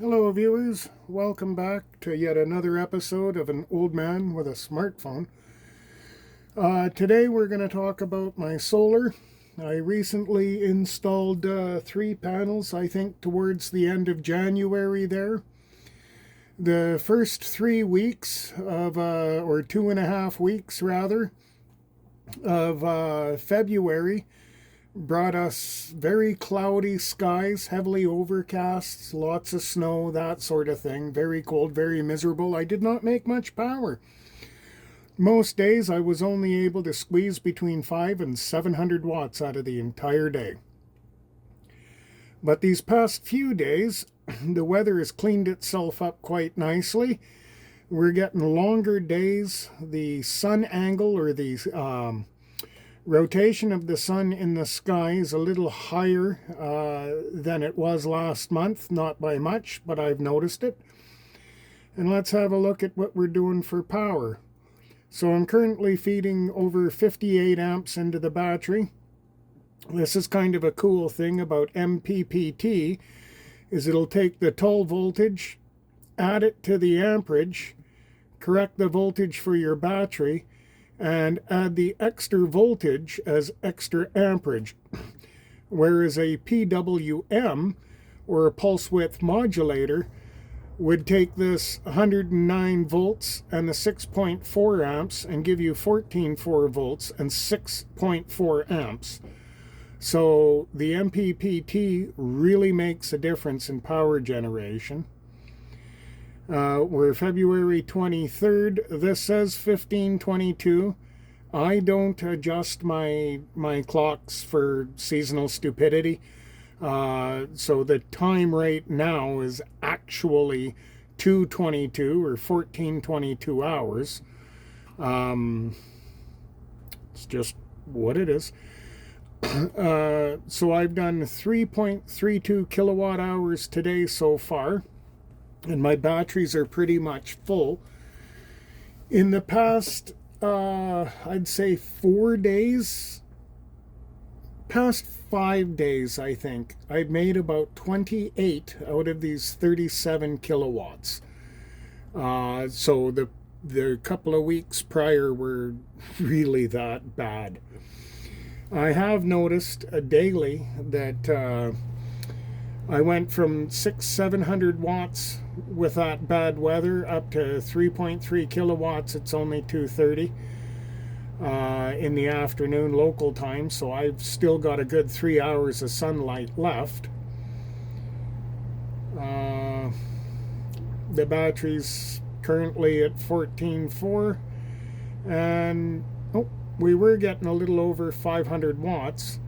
Hello, viewers. Welcome back to yet another episode of An Old Man with a Smartphone. Today we're going to talk about my solar. I recently installed 3 panels, I think towards the end of January there. The first 3 weeks of, or 2.5 weeks rather, of February brought us very cloudy skies, heavily overcast, lots of snow, that sort of thing. Very cold, very miserable. I did not make much power. Most days I was only able to squeeze between 5 and 700 watts out of the entire day. But these past few days, the weather has cleaned itself up quite nicely. We're getting longer days. The sun angle, or the rotation of the sun in the sky, is a little higher than it was last month. Not by much, but I've noticed it. And let's have a look at what we're doing for power. So I'm currently feeding over 58 amps into the battery. This is kind of a cool thing about MPPT, is it'll take the 12 voltage, add it to the amperage, correct the voltage for your battery, and add the extra voltage as extra amperage. Whereas a PWM, or a pulse width modulator, would take this 109 volts and the 6.4 amps and give you 14.4 volts and 6.4 amps. So the MPPT really makes a difference in power generation. We're February 23rd. This says 1522. I don't adjust my clocks for seasonal stupidity. So the time right now is actually 2:22 or 14:22 hours. It's just what it is. So I've done 3.32 kilowatt hours today so far, and my batteries are pretty much full. In the past, I'd say 4 days, past 5 days, I think, I've made about 28 out of these 37 kilowatts. So the couple of weeks prior were really that bad. I have noticed daily that I went from 600-700 watts with that bad weather up to 3.3 kilowatts. It's only 2:30 in the afternoon local time, so I've still got a good 3 hours of sunlight left. The battery's currently at 14.4, and we were getting a little over 500 watts.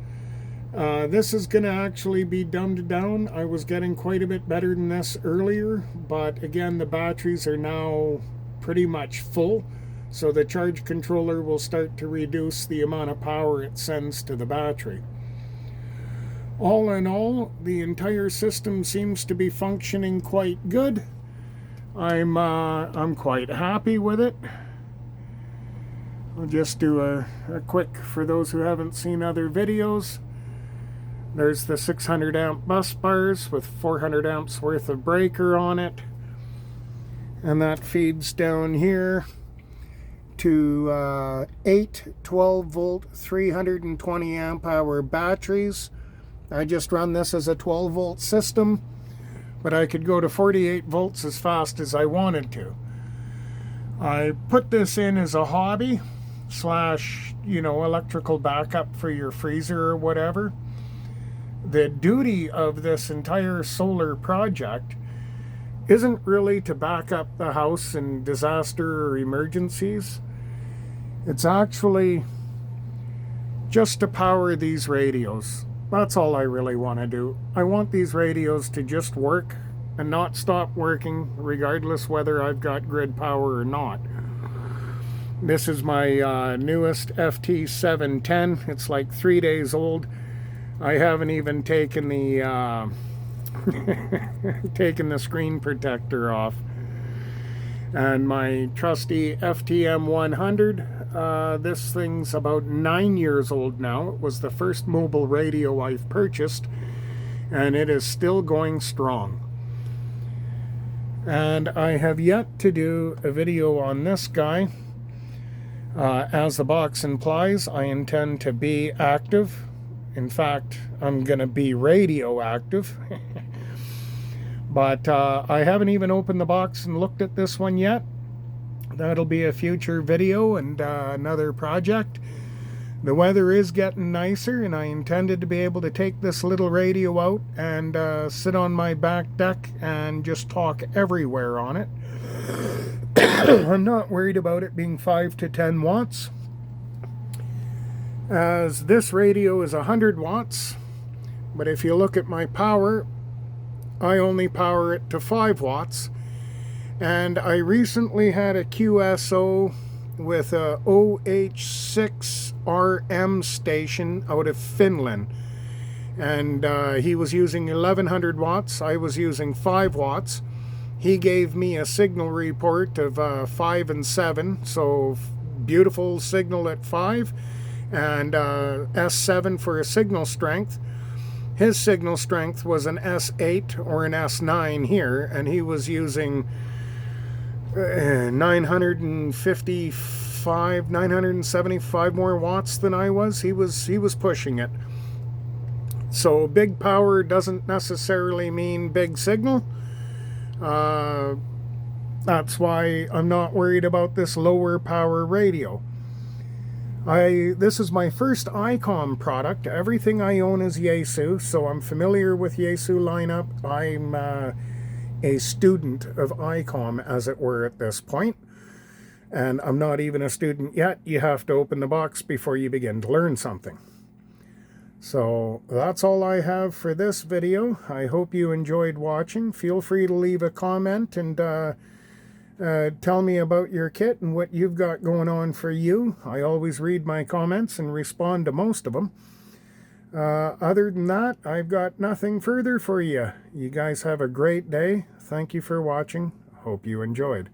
This is going to actually be dumbed down. I was getting quite a bit better than this earlier, but again, the batteries are now pretty much full, so the charge controller will start to reduce the amount of power it sends to the battery. All in all, the entire system seems to be functioning quite good. I'm quite happy with it. I'll just do a quick, for those who haven't seen other videos. There's the 600 amp bus bars with 400 amps worth of breaker on it. And that feeds down here to 8 12 volt 320 amp hour batteries. I just run this as a 12 volt system, but I could go to 48 volts as fast as I wanted to. I put this in as a hobby slash, electrical backup for your freezer or whatever. The duty of this entire solar project isn't really to back up the house in disaster or emergencies. It's actually just to power these radios. That's all I really want to do. I want these radios to just work and not stop working, regardless whether I've got grid power or not. This is my newest FT710. It's like 3 days old. I haven't even taken the taken the screen protector off. And my trusty FTM100, this thing's about 9 years old now. It was the first mobile radio I've purchased, and it is still going strong. And I have yet to do a video on this guy. As the box implies, I intend to be active. In fact, I'm going to be radioactive. But I haven't even opened the box and looked at this one yet. That'll be a future video and another project. The weather is getting nicer, and I intended to be able to take this little radio out and sit on my back deck and just talk everywhere on it. I'm not worried about it being 5 to 10 watts, as this radio is 100 watts, but if you look at my power, I only power it to 5 watts, and I recently had a QSO with a OH6RM station out of Finland, and he was using 1100 watts, I was using 5 watts. He gave me a signal report of 5 and 7, so beautiful signal at 5, and S7 for a signal strength. His signal strength was an S8 or an S9 here, and he was using 975 more watts than I was. He was pushing it. So big power doesn't necessarily mean big signal. That's why I'm not worried about this lower power radio. This is my first ICOM product. Everything I own is Yaesu, so I'm familiar with Yaesu lineup. I'm a student of ICOM, as it were, at this point. And I'm not even a student yet. You have to open the box before you begin to learn something. So that's all I have for this video. I hope you enjoyed watching. Feel free to leave a comment and tell me about your kit and what you've got going on for you. I always read my comments and respond to most of them. Other than that, I've got nothing further for you. You guys have a great day. Thank you for watching. Hope you enjoyed.